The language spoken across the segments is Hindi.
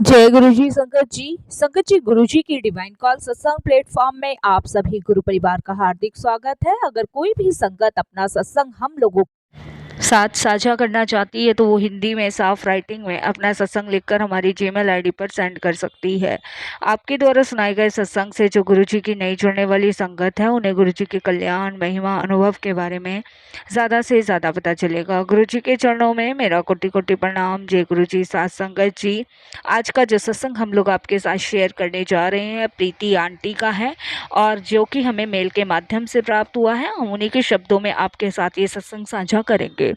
जय गुरु जी संगत जी गुरु जी की डिवाइन कॉल सत्संग प्लेटफॉर्म में आप सभी गुरु परिवार का हार्दिक स्वागत है। अगर कोई भी संगत अपना सत्संग हम लोगों साथ साझा करना चाहती है तो वो हिंदी में साफ राइटिंग में अपना सत्संग लिखकर हमारी जीमेल आईडी पर सेंड कर सकती है। आपके द्वारा सुनाए गए सत्संग से जो गुरुजी की नई जुड़ने वाली संगत है उन्हें गुरुजी के कल्याण महिमा अनुभव के बारे में ज़्यादा से ज़्यादा पता चलेगा। गुरुजी के चरणों में मेरा कोटि कोटि प्रणाम। जय गुरुजी। साथ संगत जी, आज का जो सत्संग हम लोग आपके साथ शेयर करने जा रहे हैं प्रीति आंटी का है और जो कि हमें मेल के माध्यम से प्राप्त हुआ है। हम उन्हीं के शब्दों में आपके साथ ये सत्संग साझा करेंगे।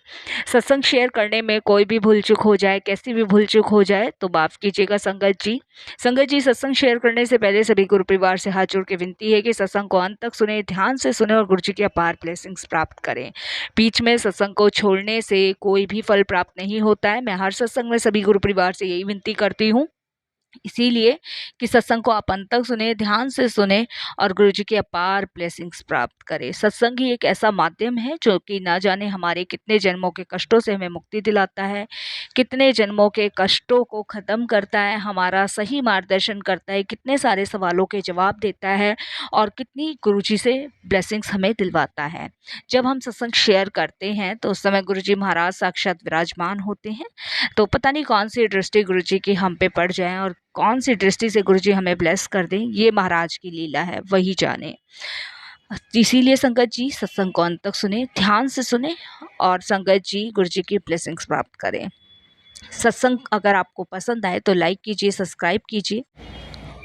सत्संग शेयर करने में कोई भी भूल चूक हो जाए, कैसी भी भूल चूक हो जाए तो माफ कीजिएगा संगत जी। संगत जी, सत्संग शेयर करने से पहले सभी गुरु परिवार से हाथ जोड़ के विनती है कि सत्संग को अंत तक सुने, ध्यान से सुने और गुरु जी की अपार ब्लेसिंग्स प्राप्त करें। बीच में सत्संग को छोड़ने से कोई भी फल प्राप्त नहीं होता है। मैं हर सत्संग में सभी गुरु परिवार से यही विनती करती हूँ इसीलिए कि सत्संग को आप अंत तक सुने, ध्यान से सुने और गुरु जी की अपार ब्लेसिंग्स प्राप्त करें। सत्संग ही एक ऐसा माध्यम है जो कि ना जाने हमारे कितने जन्मों के कष्टों से हमें मुक्ति दिलाता है, कितने जन्मों के कष्टों को खत्म करता है, हमारा सही मार्गदर्शन करता है, कितने सारे सवालों के जवाब देता है और कितनी गुरु जी से ब्लेसिंग्स हमें दिलवाता है। जब हम सत्संग शेयर करते हैं तो उस समय गुरु जी महाराज साक्षात विराजमान होते हैं। तो पता नहीं कौन सी दृष्टि गुरुजी की हम पे पड़ जाए और कौन सी दृष्टि से गुरुजी हमें ब्लेस कर दें, ये महाराज की लीला है, वही जाने। इसीलिए संगत जी सत्संग को अंत तक सुने, ध्यान से सुने और संगत जी गुरुजी की ब्लेसिंग्स प्राप्त करें। सत्संग अगर आपको पसंद आए तो लाइक कीजिए, सब्सक्राइब कीजिए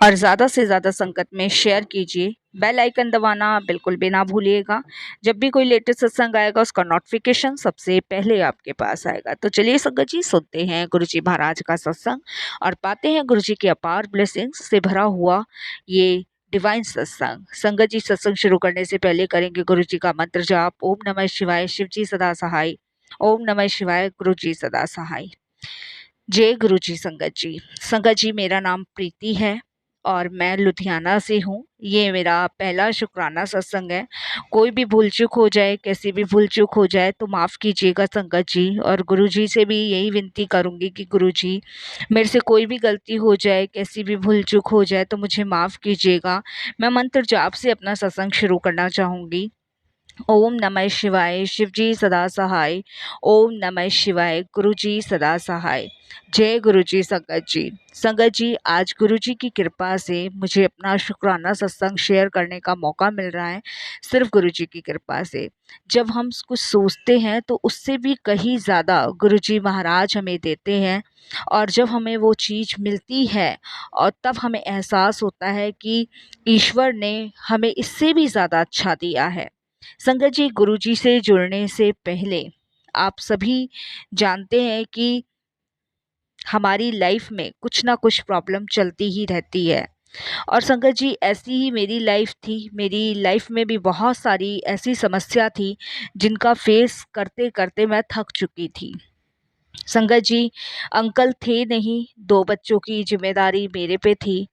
और ज़्यादा से ज़्यादा संगत में शेयर कीजिए। बेल आइकन दबाना बिल्कुल भी ना भूलिएगा। जब भी कोई लेटेस्ट सत्संग आएगा उसका नोटिफिकेशन सबसे पहले आपके पास आएगा। तो चलिए संगत जी, सुनते हैं गुरुजी महाराज का सत्संग और पाते हैं गुरुजी की अपार ब्लेसिंग्स से भरा हुआ ये डिवाइन सत्संग। संगत जी, सत्संग शुरू करने से पहले करेंगे गुरुजी का मंत्र जाप। ओम नमः शिवाय, शिव जी सदा सहाय। ओम नमः शिवाय, गुरु जी सदा सहाय। जय गुरु जी। संगत जी, मेरा नाम प्रीति है और मैं लुधियाना से हूँ। ये मेरा पहला शुक्राना सत्संग है। कोई भी भूल चूक हो जाए, कैसी भी भूल चूक हो जाए तो माफ़ कीजिएगा संगत जी। और गुरु जी से भी यही विनती करूँगी कि गुरु जी, मेरे से कोई भी गलती हो जाए, कैसी भी भूल चूक हो जाए तो मुझे माफ़ कीजिएगा। मैं मंत्र जाप से अपना सत्संग शुरू करना चाहूँगी। ओम नमः शिवाय, शिव जी सदा सहाय। ओम नमः शिवाय, गुरु जी सदा सहाय। जय गुरु जी। संगत जी, आज गुरु जी की कृपा से मुझे अपना शुक्राना सत्संग शेयर करने का मौका मिल रहा है, सिर्फ गुरु जी की कृपा से। जब हम कुछ सोचते हैं तो उससे भी कहीं ज़्यादा गुरु जी महाराज हमें देते हैं और जब हमें वो चीज़ मिलती है और तब हमें एहसास होता है कि ईश्वर ने हमें इससे भी ज़्यादा अच्छा दिया है। संगत जी, गुरुजी से जुड़ने से पहले आप सभी जानते हैं कि हमारी लाइफ में कुछ ना कुछ प्रॉब्लम चलती ही रहती है और संगत जी, ऐसी ही मेरी लाइफ थी। मेरी लाइफ में भी बहुत सारी ऐसी समस्या थी जिनका फेस करते करते मैं थक चुकी थी। संगत जी, अंकल थे नहीं, 2 बच्चों की ज़िम्मेदारी मेरे पे थी।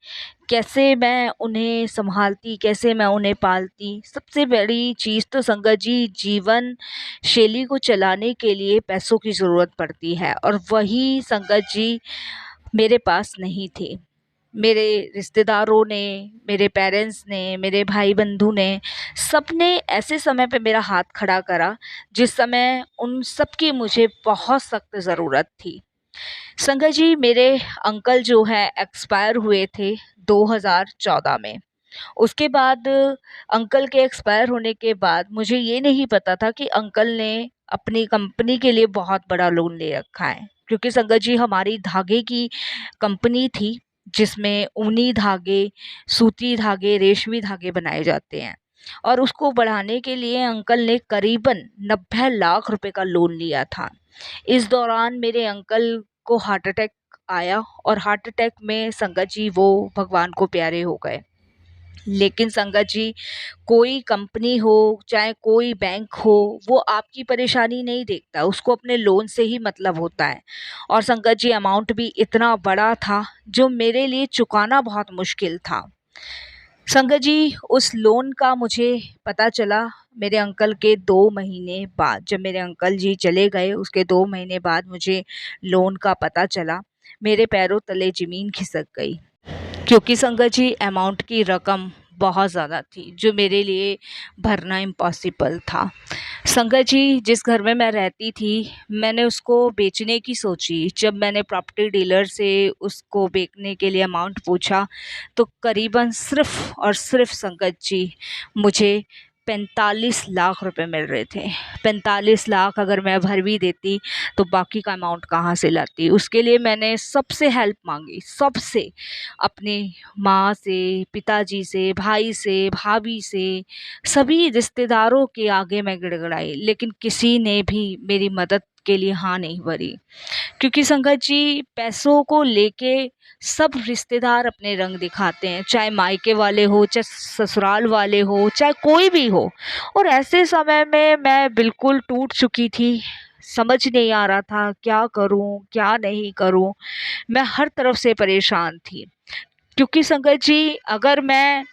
कैसे मैं उन्हें सँभालती, कैसे मैं उन्हें पालती। सबसे बड़ी चीज़ तो संगत जी, जीवन शैली को चलाने के लिए पैसों की ज़रूरत पड़ती है और वही संगत जी मेरे पास नहीं थे। मेरे रिश्तेदारों ने, मेरे पेरेंट्स ने, मेरे भाई-बंधु ने, सबने ऐसे समय पे मेरा हाथ खड़ा करा जिस समय उन सब की मुझे बहुत सख्त ज़रूरत थी। संगत जी, मेरे अंकल जो हैं एक्सपायर हुए थे 2014 में। उसके बाद अंकल के एक्सपायर होने के बाद मुझे ये नहीं पता था कि अंकल ने अपनी कंपनी के लिए बहुत बड़ा लोन ले रखा है। क्योंकि संगत जी, हमारी धागे की कंपनी थी जिसमें ऊनी धागे, सूती धागे, रेशमी धागे बनाए जाते हैं और उसको बढ़ाने के लिए अंकल ने करीबन 90 लाख रुपए का लोन लिया था। इस दौरान मेरे अंकल को हार्ट अटैक आया और हार्ट अटैक में संगत जी वो भगवान को प्यारे हो गए। लेकिन संगत जी, कोई कंपनी हो चाहे कोई बैंक हो, वो आपकी परेशानी नहीं देखता, उसको अपने लोन से ही मतलब होता है। और संगत जी, अमाउंट भी इतना बड़ा था जो मेरे लिए चुकाना बहुत मुश्किल था। संगत जी, उस लोन का मुझे पता चला मेरे अंकल के 2 महीने बाद। जब मेरे अंकल जी चले गए उसके 2 महीने बाद मुझे लोन का पता चला। मेरे पैरों तले ज़मीन खिसक गई, क्योंकि संगत जी अमाउंट की रकम बहुत ज़्यादा थी जो मेरे लिए भरना इम्पॉसिबल था। संगत जी, जिस घर में मैं रहती थी, मैंने उसको बेचने की सोची। जब मैंने प्रॉपर्टी डीलर से उसको बेचने के लिए अमाउंट पूछा, तो करीबन सिर्फ़ और सिर्फ़ संगत जी मुझे 45 लाख रुपए मिल रहे थे। 45 लाख अगर मैं भर भी देती तो बाकी का अमाउंट कहाँ से लाती? उसके लिए मैंने सबसे हेल्प माँगी, सबसे। अपनी माँ से, पिताजी से, भाई से, भाभी से, सभी रिश्तेदारों के आगे मैं गिड़गिड़ाई, लेकिन किसी ने भी मेरी मदद के लिए हाँ नहीं भरी। क्योंकि संगत जी पैसों को लेके सब रिश्तेदार अपने रंग दिखाते हैं, चाहे मायके वाले हो, चाहे ससुराल वाले हो, चाहे कोई भी हो। और ऐसे समय में मैं बिल्कुल टूट चुकी थी। समझ नहीं आ रहा था क्या करूं, क्या नहीं करूं। मैं हर तरफ से परेशान थी, क्योंकि संगत जी अगर मैं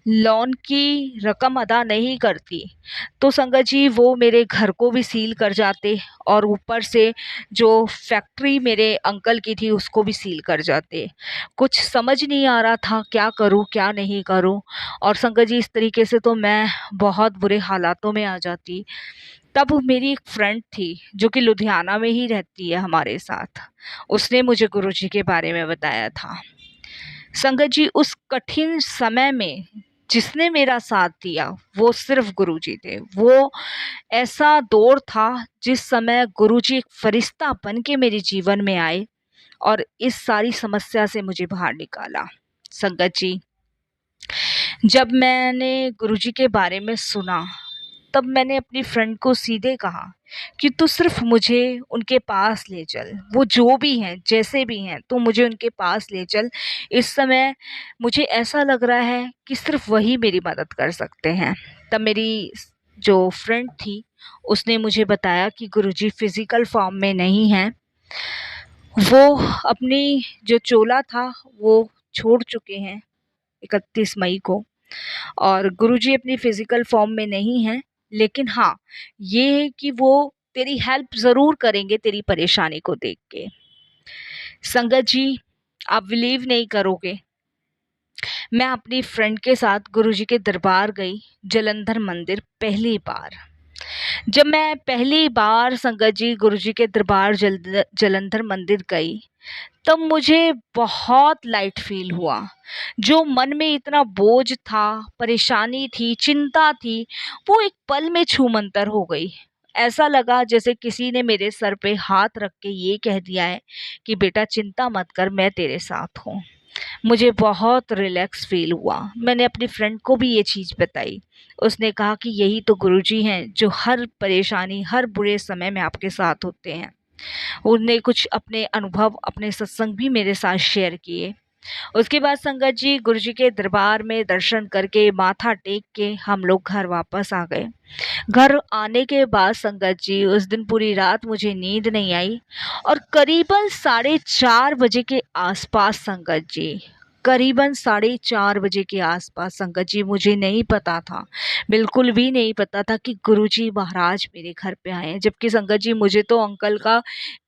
लोन की रकम अदा नहीं करती तो संगत जी वो मेरे घर को भी सील कर जाते, और ऊपर से जो फैक्ट्री मेरे अंकल की थी उसको भी सील कर जाते। कुछ समझ नहीं आ रहा था क्या करूं क्या नहीं करूं। और संगत जी इस तरीके से तो मैं बहुत बुरे हालातों में आ जाती। तब मेरी एक फ्रेंड थी जो कि लुधियाना में ही रहती है हमारे साथ। उसने मुझे गुरुजी के बारे में बताया था। संगत जी उस कठिन समय में जिसने मेरा साथ दिया वो सिर्फ गुरुजी थे। वो ऐसा दौर था जिस समय गुरुजी एक फरिश्ता बन के मेरे जीवन में आए और इस सारी समस्या से मुझे बाहर निकाला। संगत जी जब मैंने गुरुजी के बारे में सुना, तब मैंने अपनी फ्रेंड को सीधे कहा कि तू सिर्फ मुझे उनके पास ले चल, वो जो भी हैं जैसे भी हैं तू मुझे उनके पास ले चल। इस समय मुझे ऐसा लग रहा है कि सिर्फ वही मेरी मदद कर सकते हैं। तब मेरी जो फ्रेंड थी उसने मुझे बताया कि गुरुजी फिजिकल फॉर्म में नहीं हैं, वो अपनी जो चोला था वो छोड़ चुके हैं 31 मई को, और गुरुजी अपनी फिजिकल फॉर्म में नहीं हैं। लेकिन हाँ, ये है कि वो तेरी हेल्प ज़रूर करेंगे तेरी परेशानी को देख के। संगत जी आप बिलीव नहीं करोगे, मैं अपनी फ्रेंड के साथ गुरुजी के दरबार गई, जलंधर मंदिर पहली बार। जब मैं पहली बार संगत जी गुरुजी के दरबार जलंधर मंदिर गई, तब मुझे बहुत लाइट फील हुआ। जो मन में इतना बोझ था, परेशानी थी, चिंता थी, वो एक पल में छूमंतर हो गई। ऐसा लगा जैसे किसी ने मेरे सर पे हाथ रख के ये कह दिया है कि बेटा चिंता मत कर, मैं तेरे साथ हूँ। मुझे बहुत रिलैक्स फील हुआ। मैंने अपनी फ्रेंड को भी ये चीज़ बताई। उसने कहा कि यही तो गुरुजी हैं जो हर परेशानी, हर बुरे समय में आपके साथ होते हैं। उनने कुछ अपने अनुभव, अपने सत्संग भी मेरे साथ शेयर किए। उसके बाद संगत जी गुरुजी के दरबार में दर्शन करके, माथा टेक के हम लोग घर वापस आ गए। घर आने के बाद संगत जी उस दिन पूरी रात मुझे नींद नहीं आई, और करीबन 4:30 बजे के आसपास संगत जी, करीबन 4:30 बजे के आसपास संगत जी, मुझे नहीं पता था, बिल्कुल भी नहीं पता था कि गुरुजी महाराज मेरे घर पे आए हैं। जबकि संगत जी मुझे तो अंकल का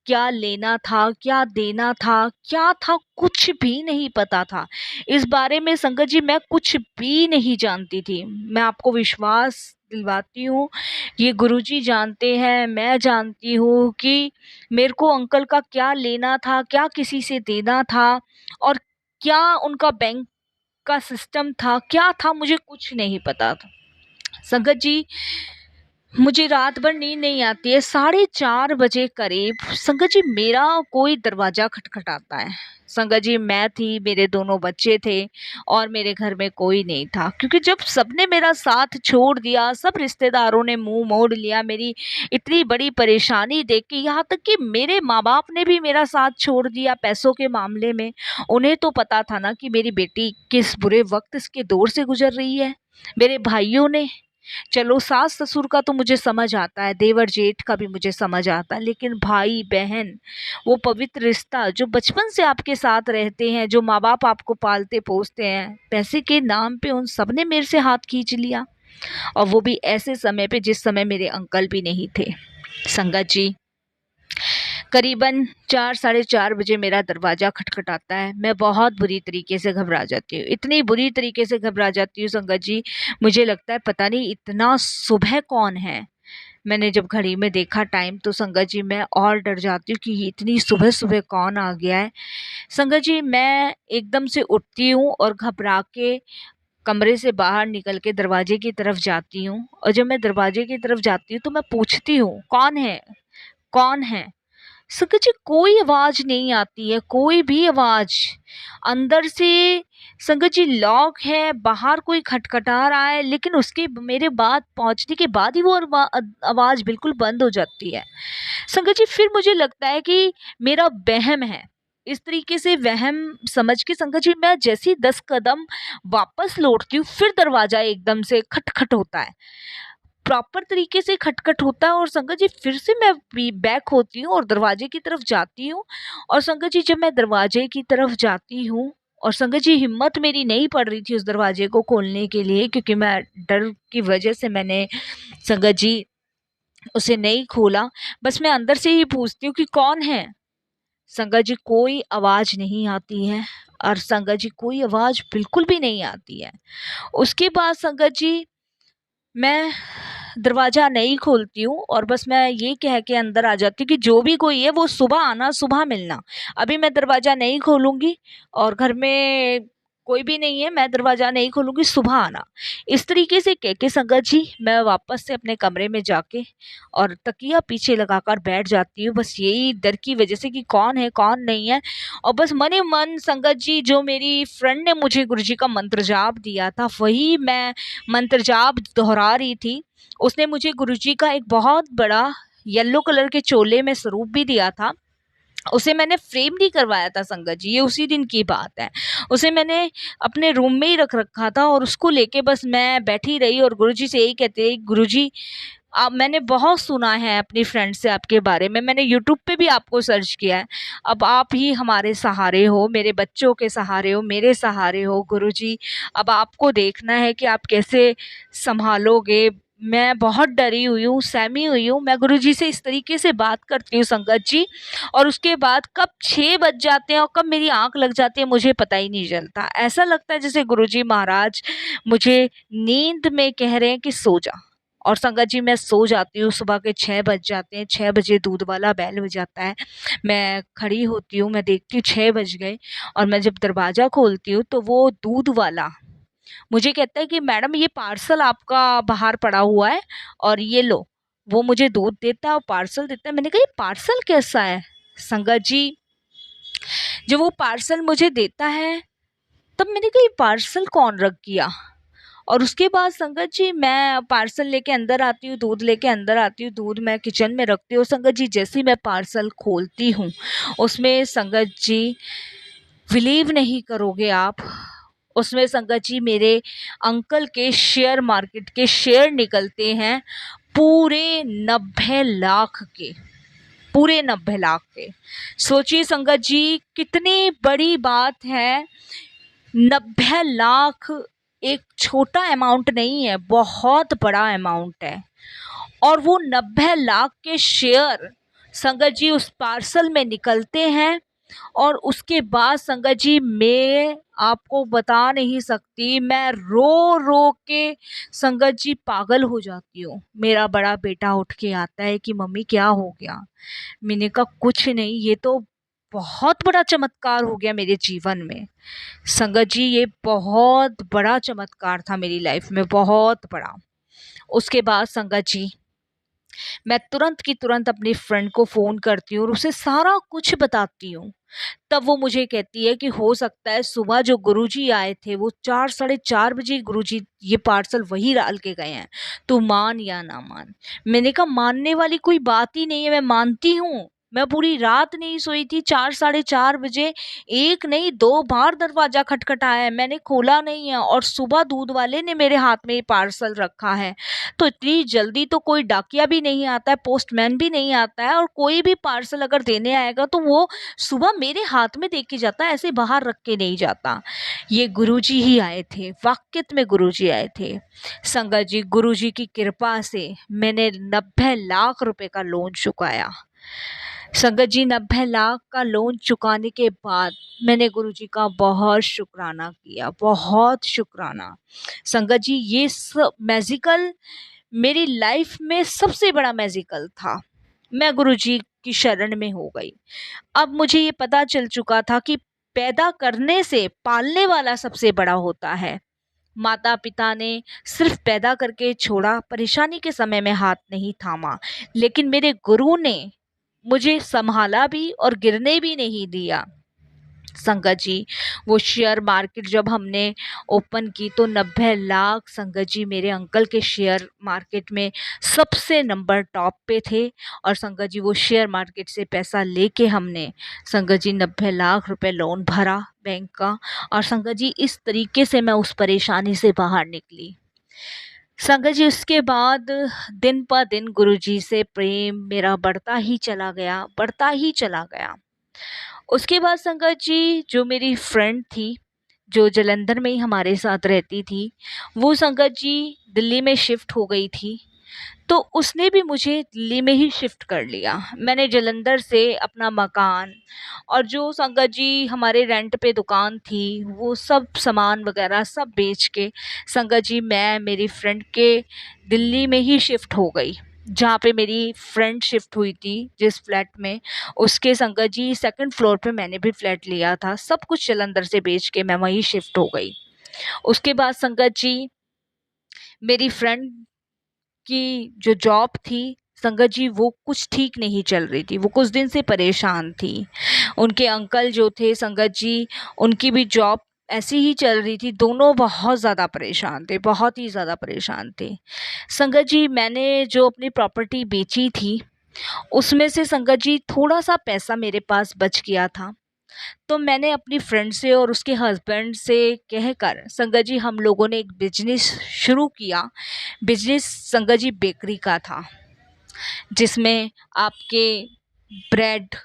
क्या लेना था, क्या देना था, क्या था, कुछ भी नहीं पता था। इस बारे में संगत जी मैं कुछ भी नहीं जानती थी। मैं आपको विश्वास दिलवाती हूँ, ये गुरुजी जानते हैं, मैं जानती हूँ कि मेरे को अंकल का क्या लेना था, क्या किसी से देना था, और क्या उनका बैंक का सिस्टम था, क्या था, मुझे कुछ नहीं पता था। संगत जी मुझे रात भर नींद नहीं आती है। 4:30 बजे करीब संगत जी मेरा कोई दरवाजा खटखटाता है। संगत जी मैं थी, मेरे दोनों बच्चे थे, और मेरे घर में कोई नहीं था, क्योंकि जब सबने मेरा साथ छोड़ दिया, सब रिश्तेदारों ने मुंह मोड़ लिया मेरी इतनी बड़ी परेशानी देख के, यहाँ तक कि मेरे माँ बाप ने भी मेरा साथ छोड़ दिया पैसों के मामले में। उन्हें तो पता था ना कि मेरी बेटी किस बुरे वक्त इसके दौर से गुजर रही है। मेरे भाइयों ने, चलो सास ससुर का तो मुझे समझ आता है, देवर जेठ का भी मुझे समझ आता है, लेकिन भाई बहन, वो पवित्र रिश्ता जो बचपन से आपके साथ रहते हैं, जो माँ बाप आपको पालते पोसते हैं, पैसे के नाम पे उन सब ने मेरे से हाथ खींच लिया, और वो भी ऐसे समय पे जिस समय मेरे अंकल भी नहीं थे। संगत जी करीबन 4 साढ़े 4 बजे मेरा दरवाज़ा खटखटाता है। मैं बहुत बुरी तरीके से घबरा जाती हूँ, इतनी बुरी तरीके से घबरा जाती हूँ संगत जी, मुझे लगता है पता नहीं इतना सुबह कौन है। मैंने जब घड़ी में देखा टाइम तो संगत जी मैं और डर जाती हूँ कि ये इतनी सुबह-सुबह कौन आ गया है। संगत जी मैं एकदम से उठती हूँ और घबरा के कमरे से बाहर निकल के दरवाजे की तरफ जाती हूँ और जब मैं दरवाजे की तरफ जाती हूँ तो मैं पूछती हूँ, "कौन है? कौन है?" संगत जी कोई आवाज़ नहीं आती है, कोई भी आवाज़। अंदर से संगत जी लॉक है, बाहर कोई खटखटा रहा है, लेकिन उसके मेरे बाद पहुँचने के बाद ही वो आवाज़ बिल्कुल बंद हो जाती है। संगत जी फिर मुझे लगता है कि मेरा वहम है। इस तरीके से वहम समझ के संगत जी मैं जैसे ही 10 कदम वापस लौटती हूँ, फिर दरवाज़ा एकदम से खट-खट होता है। प्रॉपर तरीके से खटखट होता है और संगत जी फिर से मैं बैक होती हूँ और दरवाजे की तरफ जाती हूँ और संगत जी जब मैं दरवाजे की तरफ जाती हूँ और संगत जी हिम्मत मेरी नहीं पड़ रही थी उस दरवाजे को खोलने के लिए क्योंकि मैं डर की वजह से मैंने संगत जी उसे नहीं खोला। बस मैं अंदर से ही पूछती हूँ कि कौन है? संगत जी कोई आवाज़ नहीं आती है और संगत जी कोई आवाज़ बिल्कुल भी नहीं आती है। उसके बाद संगत जी मैं दरवाज़ा नहीं खोलती हूँ और बस मैं ये कह के अंदर आ जाती हूँ कि जो भी कोई है वो सुबह आना, सुबह मिलना। अभी मैं दरवाज़ा नहीं खोलूँगी और घर में कोई भी नहीं है, मैं दरवाज़ा नहीं खोलूँगी, सुबह आना। इस तरीके से कह के संगत जी मैं वापस से अपने कमरे में जाके और तकिया पीछे लगाकर बैठ जाती हूँ, बस यही डर की वज़ह से कि कौन है, कौन नहीं है। और बस मन ही मन संगत जी जो मेरी फ्रेंड ने मुझे गुरुजी का मंत्र जाप दिया था, वही मैं मंत्र जाप दोहरा रही थी। उसने मुझे गुरुजी का एक बहुत बड़ा येलो कलर के चोले में स्वरूप भी दिया था। उसे मैंने फ्रेम नहीं करवाया था संगत जी, ये उसी दिन की बात है। उसे मैंने अपने रूम में ही रख रखा था और उसको लेके बस मैं बैठी रही और गुरुजी से यही कहती रही, "गुरुजी मैंने बहुत सुना है अपनी फ्रेंड से आपके बारे में, मैंने यूट्यूब पे भी आपको सर्च किया है। अब आप ही हमारे सहारे हो, मेरे बच्चों के सहारे हो, मेरे सहारे हो गुरुजी। अब आपको देखना है कि आप कैसे सँभालोगे। मैं बहुत डरी हुई हूँ, सहमी हुई हूँ।" मैं गुरुजी से इस तरीके से बात करती हूँ संगत जी और उसके बाद कब 6 बज जाते हैं और कब मेरी आँख लग जाती है मुझे पता ही नहीं चलता। ऐसा लगता है जैसे गुरुजी महाराज मुझे नींद में कह रहे हैं कि सो जा। और संगत जी मैं सो जाती हूँ, सुबह के 6 बज जाते हैं, 6 बजे दूध वाला बेल बजाता है। मैं खड़ी होती हूँ, मैं देखती हूँ 6 बज गए और मैं जब दरवाज़ा खोलती हूँ तो वो दूध वाला मुझे कहता है कि मैडम ये पार्सल आपका बाहर पड़ा हुआ है और ये लो। वो मुझे दूध देता है और पार्सल देता है। मैंने कहा ये पार्सल कैसा है? संगत जी जब वो पार्सल मुझे देता है तब मैंने कहा ये पार्सल कौन रख गया? और उसके बाद संगत जी मैं पार्सल लेके अंदर आती हूँ, दूध लेके अंदर आती हूँ, दूध मैं किचन में रखती हूँ। संगत जी जैसे ही मैं पार्सल खोलती हूँ, उसमें संगत जी बिलीव नहीं करोगे आप, उसमें संगत जी मेरे अंकल के शेयर मार्केट के शेयर निकलते हैं पूरे 90 लाख के। पूरे 90 लाख के। सोचिए संगत जी कितनी बड़ी बात है। 90 लाख एक छोटा अमाउंट नहीं है, बहुत बड़ा अमाउंट है। और वो 90 लाख के शेयर संगत जी उस पार्सल में निकलते हैं और उसके बाद संगत जी मैं आपको बता नहीं सकती, मैं रो रो के संगत जी पागल हो जाती हूँ। मेरा बड़ा बेटा उठ के आता है कि मम्मी क्या हो गया? मैंने कहा कुछ नहीं, ये तो बहुत बड़ा चमत्कार हो गया मेरे जीवन में। संगत जी ये बहुत बड़ा चमत्कार था मेरी लाइफ में, बहुत बड़ा। उसके बाद संगत जी मैं तुरंत की तुरंत अपनी फ्रेंड को फ़ोन करती हूँ और उसे सारा कुछ बताती हूँ। तब वो मुझे कहती है कि हो सकता है सुबह जो गुरुजी आए थे वो 4 साढ़े 4 बजे गुरुजी ये पार्सल वही डाल के गए हैं। तू मान या ना मान। मैंने कहा मानने वाली कोई बात ही नहीं है, मैं मानती हूँ। मैं पूरी रात नहीं सोई थी, 4 साढ़े 4 बजे एक नहीं 2 बार दरवाज़ा खटखटाया है, मैंने खोला नहीं है और सुबह दूध वाले ने मेरे हाथ में ये पार्सल रखा है। तो इतनी जल्दी तो कोई डाकिया भी नहीं आता है, पोस्टमैन भी नहीं आता है और कोई भी पार्सल अगर देने आएगा तो वो सुबह मेरे हाथ में दे के जाता है, ऐसे बाहर रख के नहीं जाता। ये गुरुजी ही आए थे, वाक़ई में गुरुजी आए थे। संगत जी गुरुजी की कृपा से मैंने 90 लाख रुपए का लोन चुकाया। संगत जी 90 लाख का लोन चुकाने के बाद मैंने गुरुजी का बहुत शुक्राना किया, बहुत शुक्राना। संगत जी ये सब मैजिकल मेरी लाइफ में सबसे बड़ा मैजिकल था। मैं गुरुजी की शरण में हो गई। अब मुझे ये पता चल चुका था कि पैदा करने से पालने वाला सबसे बड़ा होता है। माता पिता ने सिर्फ पैदा करके छोड़ा, परेशानी के समय में हाथ नहीं थामा, लेकिन मेरे गुरु ने मुझे संभाला भी और गिरने भी नहीं दिया। संगत जी वो शेयर मार्केट जब हमने ओपन की तो 90 लाख संगत जी मेरे अंकल के शेयर मार्केट में सबसे नंबर टॉप पे थे। और संगत जी वो शेयर मार्केट से पैसा लेके हमने संगत जी 90 लाख रुपए लोन भरा बैंक का। और संगत जी इस तरीके से मैं उस परेशानी से बाहर निकली। संगत जी उसके बाद दिन पर दिन गुरुजी से प्रेम मेरा बढ़ता ही चला गया, बढ़ता ही चला गया। उसके बाद संगत जी जो मेरी फ्रेंड थी, जो जालंधर में ही हमारे साथ रहती थी, वो संगत जी दिल्ली में शिफ्ट हो गई थी। तो उसने भी मुझे दिल्ली में ही शिफ्ट कर लिया। मैंने जालंधर से अपना मकान और जो संगत जी हमारे रेंट पे दुकान थी, वो सब सामान वगैरह सब बेच के संगत जी मैं मेरी फ्रेंड के दिल्ली में ही शिफ्ट हो गई। जहाँ पे मेरी फ्रेंड शिफ्ट हुई थी जिस फ्लैट में, उसके संगत जी सेकंड फ्लोर पे मैंने भी फ्लैट लिया था। सब कुछ जालंधर से बेच के मैं वहीं शिफ्ट हो गई। उसके बाद संगत जी मेरी फ्रेंड की जो जॉब थी संगत जी वो कुछ ठीक नहीं चल रही थी, वो कुछ दिन से परेशान थी। उनके अंकल जो थे संगत जी, उनकी भी जॉब ऐसी ही चल रही थी। दोनों बहुत ज़्यादा परेशान थे, बहुत ही ज़्यादा परेशान थे। संगत जी मैंने जो अपनी प्रॉपर्टी बेची थी उसमें से संगत जी थोड़ा सा पैसा मेरे पास बच गया था। तो मैंने अपनी फ्रेंड से और उसके हस्बैंड से कहकर संगत जी हम लोगों ने एक बिजनेस शुरू किया। बिजनेस संगत जी बेकरी का था, जिसमें आपके ब्रेड,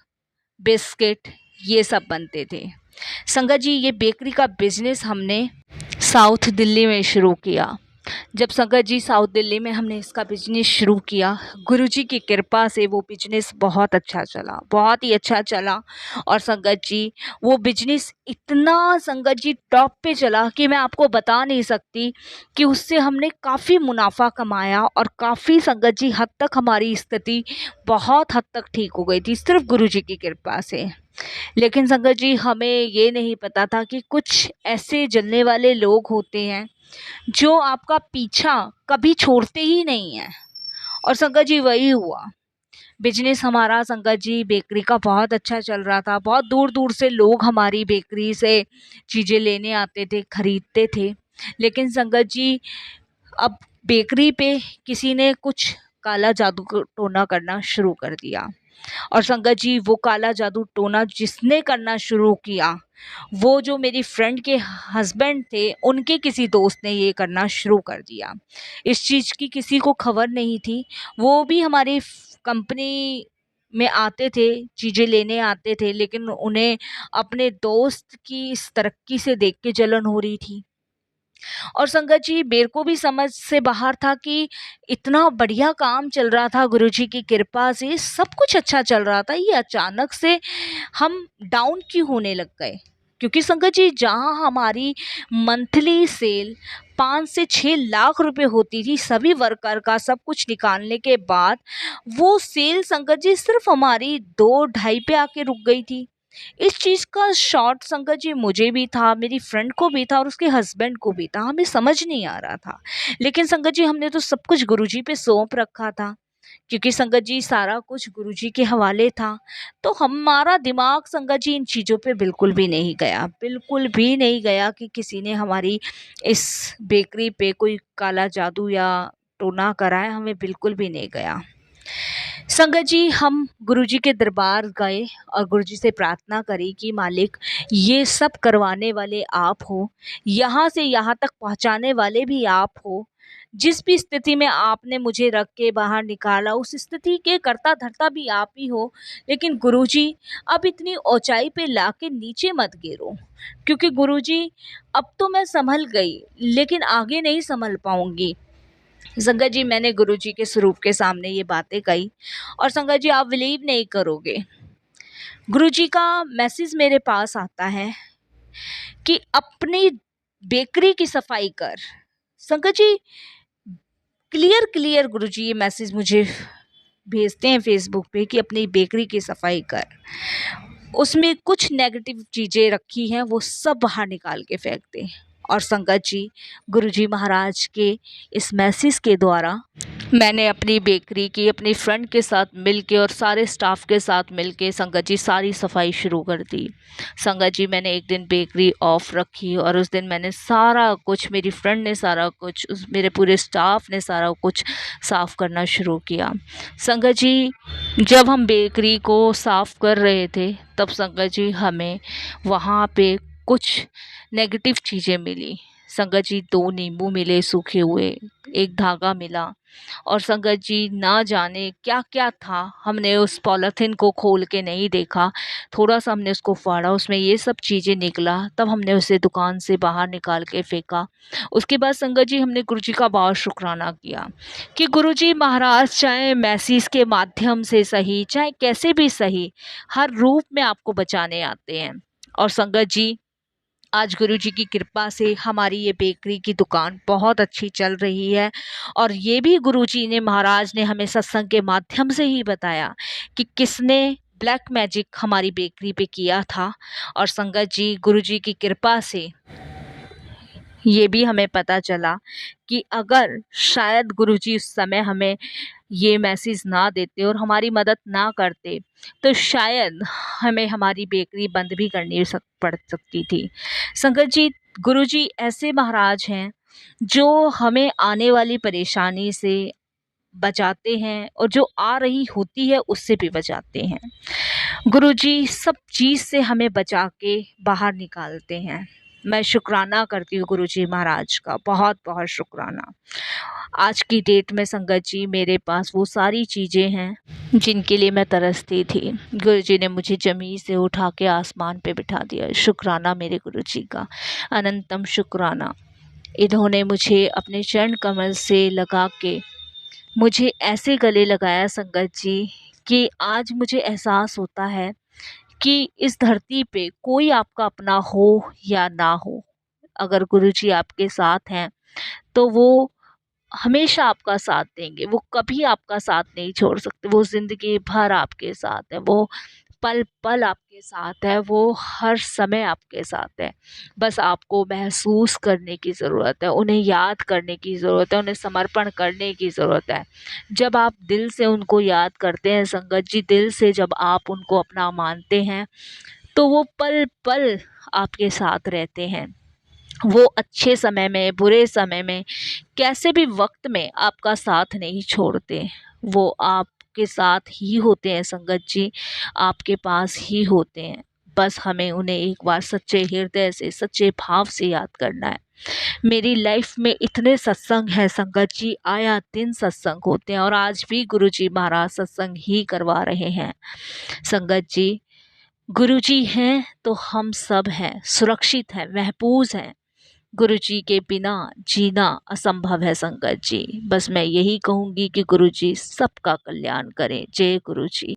बिस्किट ये सब बनते थे। संगत जी ये बेकरी का बिजनेस हमने साउथ दिल्ली में शुरू किया। जब संगत जी साउथ दिल्ली में हमने इसका बिजनेस शुरू किया, गुरुजी की कृपा से वो बिजनेस बहुत अच्छा चला, बहुत ही अच्छा चला। और संगत जी वो बिजनेस इतना संगत जी टॉप पे चला कि मैं आपको बता नहीं सकती कि उससे हमने काफ़ी मुनाफा कमाया और काफ़ी संगत जी हद तक हमारी स्थिति बहुत हद तक ठीक हो गई थी सिर्फ गुरुजी की कृपा से। लेकिन संगत जी हमें ये नहीं पता था कि कुछ ऐसे जलने वाले लोग होते हैं जो आपका पीछा कभी छोड़ते ही नहीं है। और संगत जी वही हुआ। बिजनेस हमारा संगत जी बेकरी का बहुत अच्छा चल रहा था। बहुत दूर दूर से लोग हमारी बेकरी से चीज़ें लेने आते थे, खरीदते थे। लेकिन संगत जी अब बेकरी पे किसी ने कुछ काला जादू टोना करना शुरू कर दिया। और संगत जी वो काला जादू टोना जिसने करना शुरू किया, वो जो मेरी फ्रेंड के हस्बैंड थे उनके किसी दोस्त ने ये करना शुरू कर दिया। इस चीज़ की किसी को खबर नहीं थी। वो भी हमारी कंपनी में आते थे, चीज़ें लेने आते थे, लेकिन उन्हें अपने दोस्त की इस तरक्की से देख के जलन हो रही थी। और संगत जी मेरे को भी समझ से बाहर था कि इतना बढ़िया काम चल रहा था, गुरुजी की कृपा से सब कुछ अच्छा चल रहा था, ये अचानक से हम डाउन क्यों होने लग गए। क्योंकि संगत जी जहाँ हमारी मंथली सेल 5 से 6 लाख रुपए होती थी सभी वर्कर का सब कुछ निकालने के बाद, वो सेल संगत जी सिर्फ हमारी 2-2.5 पे आके रुक गई थी। इस चीज़ का शॉर्ट संगत जी मुझे भी था, मेरी फ्रेंड को भी था और उसके हस्बैंड को भी था। हमें समझ नहीं आ रहा था। लेकिन संगत जी हमने तो सब कुछ गुरुजी पे सौंप रखा था, क्योंकि संगत जी सारा कुछ गुरुजी के हवाले था। तो हमारा दिमाग संगत जी इन चीज़ों पे बिल्कुल भी नहीं गया, बिल्कुल भी नहीं गया कि किसी ने हमारी इस बेकरी पे कोई काला जादू या टोना करा है, हमें बिल्कुल भी नहीं गया। संगत जी हम गुरुजी के दरबार गए और गुरुजी से प्रार्थना करी कि मालिक ये सब करवाने वाले आप हो, यहाँ से यहाँ तक पहुँचाने वाले भी आप हो। जिस भी स्थिति में आपने मुझे रख के बाहर निकाला उस स्थिति के कर्ता धर्ता भी आप ही हो। लेकिन गुरुजी अब इतनी ऊंचाई पे लाके नीचे मत गिरो, क्योंकि गुरुजी अब तो मैं संभल गई लेकिन आगे नहीं संभल पाऊंगी। संगत जी मैंने गुरुजी के स्वरूप के सामने ये बातें कही और संगत जी आप बिलीव नहीं करोगे, गुरुजी का मैसेज मेरे पास आता है कि अपनी बेकरी की सफाई कर। संगत जी, क्लियर क्लियर गुरुजी ये मैसेज मुझे भेजते हैं फेसबुक पे कि अपनी बेकरी की सफाई कर। उसमें कुछ नेगेटिव चीज़ें रखी हैं, वो सब बाहर निकाल के फेंक दे। और संगत जी, गुरुजी महाराज के इस मैसेज के द्वारा मैंने अपनी बेकरी की अपनी फ्रेंड के साथ मिलके और सारे स्टाफ के साथ मिलके संगत जी सारी सफाई शुरू कर दी। संगत जी, मैंने एक दिन बेकरी ऑफ रखी और उस दिन मैंने सारा कुछ, मेरी फ्रेंड ने सारा कुछ, मेरे पूरे स्टाफ ने सारा कुछ साफ़ करना शुरू किया। संगत जी, जब हम बेकरी को साफ़ कर रहे थे तब संगत जी हमें वहाँ पे कुछ नेगेटिव चीज़ें मिली। संगत जी, 2 नींबू मिले सूखे हुए, एक धागा मिला और संगत जी ना जाने क्या-क्या था। हमने उस पॉलीथिन को खोल के नहीं देखा, थोड़ा-सा हमने उसको फाड़ा, उसमें ये सब चीज़ें निकला, तब हमने उसे दुकान से बाहर निकाल के फेंका। उसके बाद संगत जी हमने गुरुजी का बहुत शुकराना किया कि गुरुजी महाराज चाहे मैसेज के माध्यम से सही, चाहे कैसे भी सही, हर रूप में आपको बचाने आते हैं। और संगत जी, आज गुरुजी की कृपा से हमारी ये बेकरी की दुकान बहुत अच्छी चल रही है। और ये भी गुरुजी ने, महाराज ने हमें सत्संग के माध्यम से ही बताया कि किसने ब्लैक मैजिक हमारी बेकरी पे किया था। और संगत जी, गुरुजी की कृपा से ये भी हमें पता चला कि अगर शायद गुरुजी उस समय हमें ये मैसेज ना देते और हमारी मदद ना करते तो शायद हमें हमारी बेकरी बंद भी करनी पड़ सकती थी। संगत जी, गुरुजी ऐसे महाराज हैं जो हमें आने वाली परेशानी से बचाते हैं और जो आ रही होती है उससे भी बचाते हैं। गुरुजी सब चीज़ से हमें बचा के बाहर निकालते हैं। मैं शुक्राना करती हूँ गुरुजी महाराज का, बहुत बहुत शुक्राना। आज की डेट में संगत जी मेरे पास वो सारी चीज़ें हैं जिनके लिए मैं तरसती थी। गुरुजी ने मुझे ज़मीन से उठा के आसमान पे बिठा दिया। शुक्राना मेरे गुरुजी का, अनंतम शुक्राना। इन्होंने मुझे अपने चरण कमल से लगा के मुझे ऐसे गले लगाया संगत जी कि आज मुझे एहसास होता है कि इस धरती पे कोई आपका अपना हो या ना हो, अगर गुरुजी आपके साथ हैं तो वो हमेशा आपका साथ देंगे। वो कभी आपका साथ नहीं छोड़ सकते। वो ज़िंदगी भर आपके साथ है, वो पल पल आपके साथ है, वो हर समय आपके साथ है। बस आपको महसूस करने की ज़रूरत है, उन्हें याद करने की ज़रूरत है, उन्हें समर्पण करने की ज़रूरत है। जब आप दिल से उनको याद करते हैं संगत जी, दिल से जब आप उनको अपना मानते हैं तो वो पल पल आपके साथ रहते हैं। वो अच्छे समय में, बुरे समय में, कैसे भी वक्त में आपका साथ नहीं छोड़ते। वो आपके साथ ही होते हैं संगत जी, आपके पास ही होते हैं। बस हमें उन्हें एक बार सच्चे हृदय से, सच्चे भाव से याद करना है। मेरी लाइफ में इतने सत्संग हैं संगत जी, आया दिन सत्संग होते हैं और आज भी गुरुजी महाराज सत्संग ही करवा रहे हैं। संगत जी, गुरुजी हैं तो हम सब हैं, सुरक्षित हैं, महफूज हैं। गुरुजी के बिना जीना असंभव है संगत जी। बस मैं यही कहूँगी कि गुरुजी सबका कल्याण करें। जय गुरुजी।